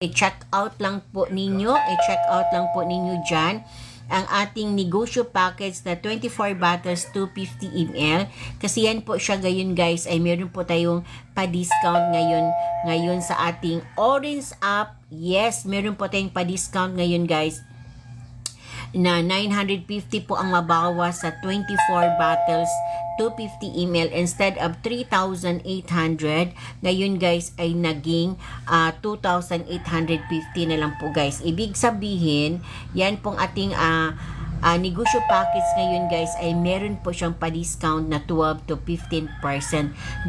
i-check out lang po ninyo dyan ang ating negosyo package na 24 bottles 250 ml kasi yan po siya gayon guys ay meron po tayong pa-discount ngayon sa ating Orange app. Yes, meron po tayong pa-discount ngayon guys na 950 po ang mabawas sa 24 bottles 250 ml instead of 3,800. Ngayon guys ay naging 2,850 na lang po guys. Ibig sabihin, yan pong ating negosyo package ngayon guys ay meron po siyang pa-discount na 12 to 15%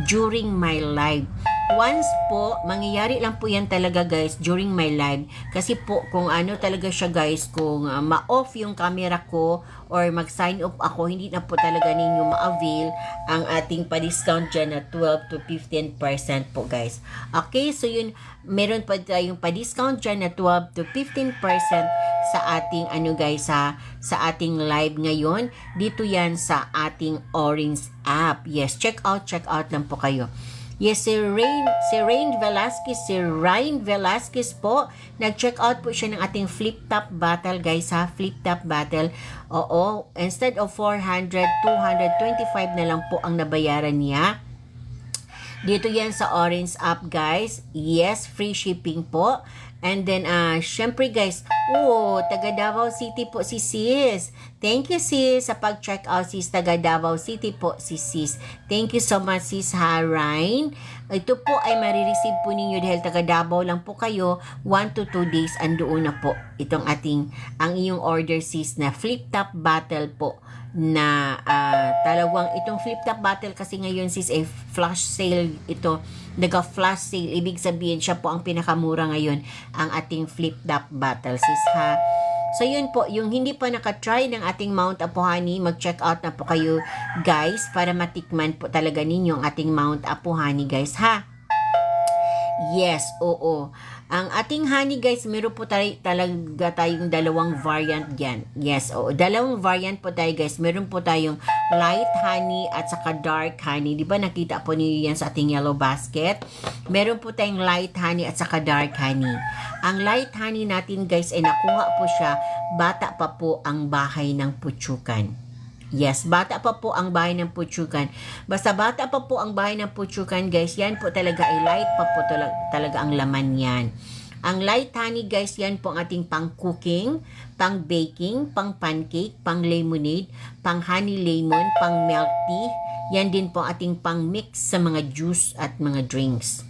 during my live. Once po, mangyayari lang po yan talaga guys during my live. Kasi po kung ano talaga siya guys, kung ma-off yung camera ko or mag-sign off ako, hindi na po talaga ninyo ma-avail ang ating pa-discount dyan na 12 to 15% po guys. Okay, so yun, meron pa tayong pa-discount dyan na 12 to 15% sa ating ano guys, sa ating live ngayon. Dito yan sa ating Orange app. Yes, check out lang po kayo. Yes, si Ryan Velasquez po, nag-check out po siya ng ating flip top bottle guys flip top bottle. Oo, instead of 400, 225 na lang po ang nabayaran niya. Dito yan sa Orange app guys. Yes, free shipping po. And then, syempre guys, taga Davao City po si sis. Thank you sis sa pag-check out sis. Taga Davao City po si sis. Thank you so much sis Ryan. Ito po ay marireceive po ninyo dahil taga Davao lang po kayo. 1 to 2 days andoon na po itong ang iyong order sis na flip top bottle po na itong flip top bottle kasi ngayon sis ay flash sale ito. Nag-flash sale, ibig sabihin siya po ang pinakamura ngayon ang ating flip top bottle sis So yun po, yung hindi pa nakatry ng ating Mount Apo Honey, mag-check out na po kayo guys para matikman po talaga ninyo ang ating Mount Apo Honey guys Yes, oo. Ang ating honey guys, meron po talaga tayong dalawang variant yan. Yes, oo. Dalawang variant po tayo guys. Meron po tayong light honey at saka dark honey. Di ba nakita po niyo yan sa ating yellow basket? Meron po tayong light honey at saka dark honey. Ang light honey natin guys ay nakuha po siya. Bata pa po ang bahay ng putsukan. Yes, bata pa po ang bahay ng putsukan. Basta bata pa po ang bahay ng putsukan guys, yan po talaga ay light pa po talaga ang laman yan. Ang light honey guys, yan po ang ating pang cooking, pang baking, pang pancake, pang lemonade, pang honey lemon, pang milk tea. Yan din po ating pang mix sa mga juice at mga drinks.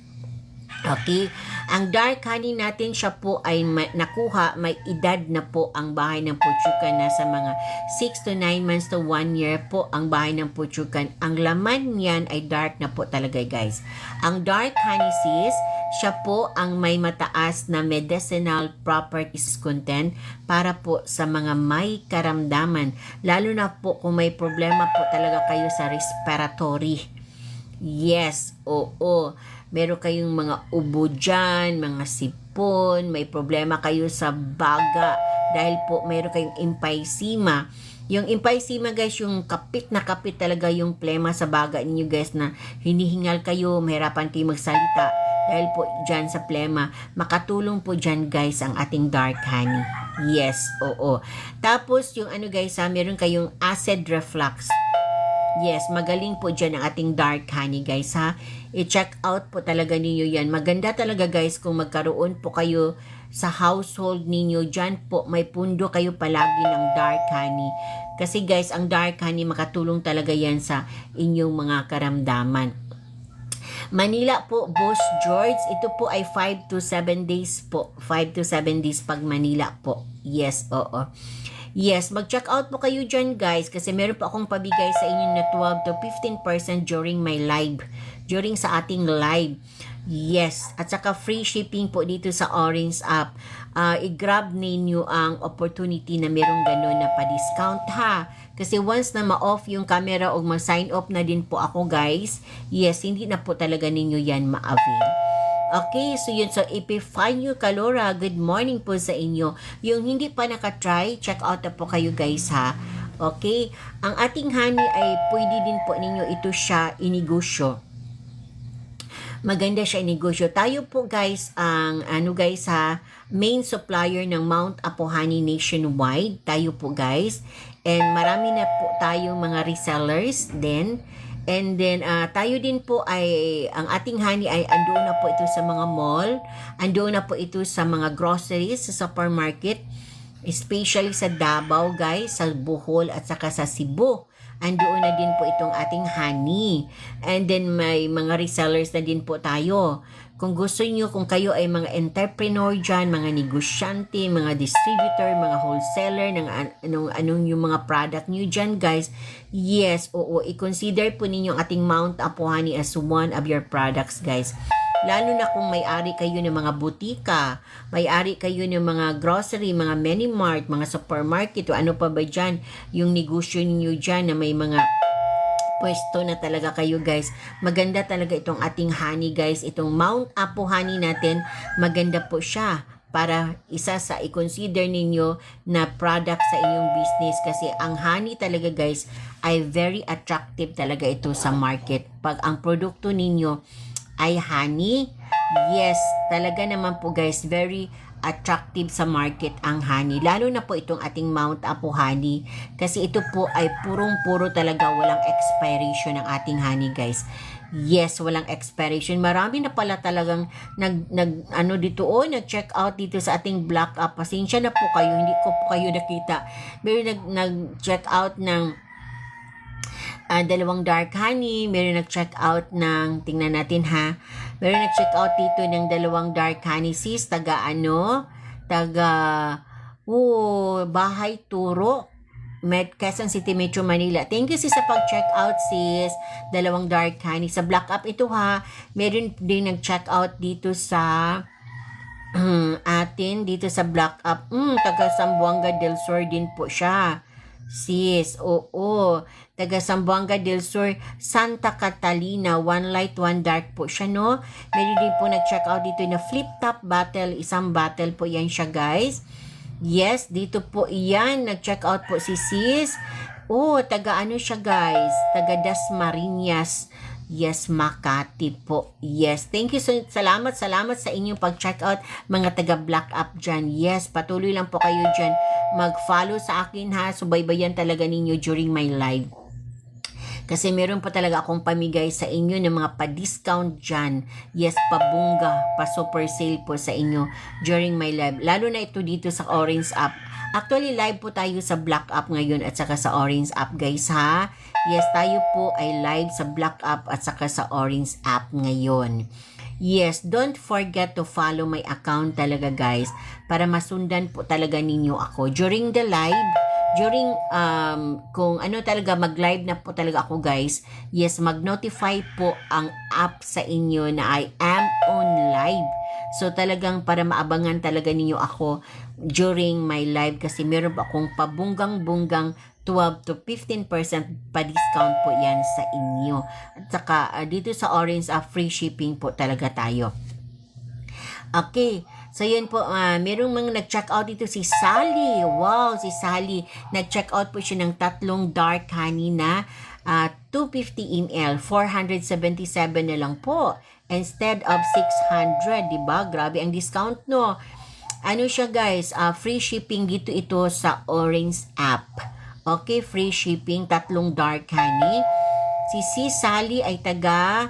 Okay, ang dark honey natin siya po ay nakuha, may edad na po ang bahay ng putsukan, nasa mga 6 to 9 months to 1 year po ang bahay ng putsukan. Ang laman niyan ay dark na po talaga guys. Ang dark honey sis, siya po ang may mataas na medicinal properties content para po sa mga may karamdaman, lalo na po kung may problema po talaga kayo sa respiratory. Yes, oo. Meron kayong mga ubo dyan, mga sipon, may problema kayo sa baga dahil po meron kayong emphysema. Yung emphysema guys, yung kapit na kapit talaga yung plema sa baga ninyo guys na hinihingal kayo, mahirapan kayo magsalita dahil po dyan sa plema. Makatulong po dyan guys ang ating dark honey. Yes, oo. Tapos yung ano guys meron kayong acid reflux. Yes, magaling po dyan ang ating dark honey guys I-check out po talaga ninyo yan. Maganda talaga guys kung magkaroon po kayo sa household ninyo. Dyan po may pundo kayo palagi ng dark honey. Kasi guys, ang dark honey makatulong talaga yan sa inyong mga karamdaman. Manila po, Boss George, ito po ay 5 to 7 days po. 5 to 7 days pag Manila po. Yes, oo. Yes, mag-check out po kayo dyan guys kasi meron po akong pabigay sa inyo na 12 to 15% during my live. During sa ating live. Yes, at saka free shipping po dito sa Orange app. I-grab ninyo ang opportunity na merong ganun na pa-discount Kasi once na ma-off yung camera o ma-sign off na din po ako guys, yes, hindi na po talaga ninyo yan ma-avail. Okay, so yun. So, Epifanio Calora, good morning po sa inyo. Yung hindi pa nakatry, check out na po kayo guys Okay, ang ating honey ay pwede din po ninyo ito siya inegosyo. Maganda siya negosyo. Tayo po guys, ang ano guys ha, main supplier ng Mount Apo Honey nationwide. Tayo po guys. And marami na po tayong mga resellers din. And then, tayo din po ay, ang ating honey ay andoon na po ito sa mga mall. Andoon na po ito sa mga groceries, sa supermarket. Especially sa Davao guys, sa Bohol at saka sa Cebu. Andoon na din po itong ating honey. And then may mga resellers na din po tayo. Kung gusto nyo, kung kayo ay mga entrepreneur dyan, mga negosyante, mga distributor, mga wholesaler, ng anong yung mga product nyo dyan guys, yes, oo, i-consider po ninyo ang ating Mount Apo Honey as one of your products guys. Lalo na kung may-ari kayo ng mga butika, may-ari kayo ng mga grocery, mga mini-mart, mga supermarket, o ano pa ba dyan, yung negosyo ninyo dyan na may mga pwesto na talaga kayo guys. Maganda talaga itong ating honey guys. Itong Mount Apo Honey natin, maganda po siya para isa sa i-consider ninyo na product sa inyong business kasi ang honey talaga guys ay very attractive talaga ito sa market. Pag ang produkto ninyo ay honey, yes, talaga naman po guys, very attractive sa market ang honey. Lalo na po itong ating Mount Apo Honey kasi ito po ay purong-puro talaga, walang expiration ng ating honey guys. Yes, walang expiration. Marami na pala talagang nag-check out dito sa ating Black Up. Pasensya na po kayo, hindi ko po kayo nakita. Pero nag-check out ng dalawang dark honey, meron nag-check out ng, tingnan natin ha, meron nag-check out dito ng dalawang dark honey sis, Bahay Turo, Quezon City, Metro Manila. Thank you sis sa pag-check out sis, dalawang dark honey. Sa Black Up ito ha, meron din nag-check out dito sa atin, dito sa Black Up, taga Zamboanga del Sur din po siya. Sis, oo. Taga Zamboanga del Sur, Santa Catalina, one light, one dark po siya, no? Meron din po nag-check out dito na flip top bottle, isang bottle po yan siya, guys. Yes, dito po yan, nag-check out po si sis. Taga ano siya, guys? Taga Dasmariñas. Yes, Makati po. Yes, thank you. Salamat sa inyong pag-check out, mga taga Black Up dyan. Yes, patuloy lang po kayo dyan. Mag-follow sa akin ha. Subaybayan talaga ninyo during my live. Kasi meron pa talaga akong pamigay sa inyo ng mga pa-discount dyan. Yes, pabungga, pa-super sale po sa inyo during my live. Lalo na ito dito sa Orange App. Actually, live po tayo sa Black App ngayon at saka sa Orange App guys ha. Yes, tayo po ay live sa Black App at saka sa Orange App ngayon. Yes, don't forget to follow my account talaga guys para masundan po talaga ninyo ako during the live, during kung ano talaga mag-live na po talaga ako guys. Yes, mag-notify po ang app sa inyo na I am on live. So talagang para maabangan talaga ninyo ako during my live kasi meron pa akong pabunggang-bunggang 12 to 15% pa-discount po yan sa inyo. At saka dito sa Orange free shipping po talaga tayo. Okay. So yun po, merong mga nag-check out dito si Sally. Wow, si Sally. Nag-check out po siya ng tatlong dark honey na 250 ml. 477 na lang po. Instead of 600, diba? Grabe ang discount, no? Ano siya guys? Free shipping dito ito sa Orange App. Okay, free shipping, tatlong dark honey. Si Sally ay taga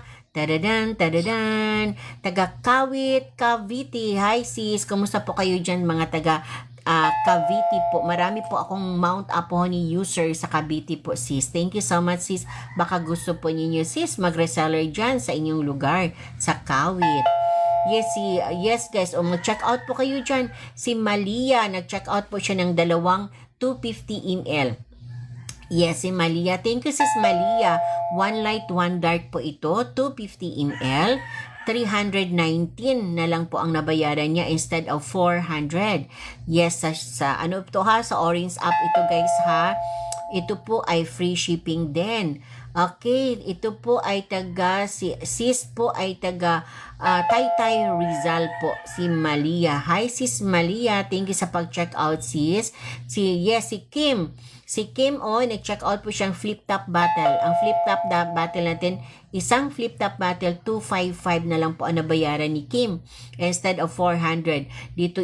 Kawit, Cavite. Hi sis, kumusta po kayo dyan mga taga Cavite po? Marami po akong Mount Apo Honey user sa Cavite po sis. Thank you so much sis. Baka gusto po ninyo sis mag-reseller dyan sa inyong lugar sa Kawit. Yes guys, mag-check out po kayo dyan. Si Malia, nag-check out po siya ng dalawang 250 ml. Yes, si Malia. Thank you sis Malia. One light, one dark po ito. 250 ml. 319 na lang po ang nabayaran niya instead of 400. Yes, sa ano ito ha, sa Orange App ito guys ha. Ito po ay free shipping din. Okay, ito po ay sis po ay taga Taytay Rizal po, si Malia. Hi sis Malia, thank you sa pag-check out sis. Si Kim. Si Kim nag-check out po siyang flip top battle. Ang flip top battle natin, isang flip top battle 255 na lang po ang nabayaran ni Kim instead of 400. Dito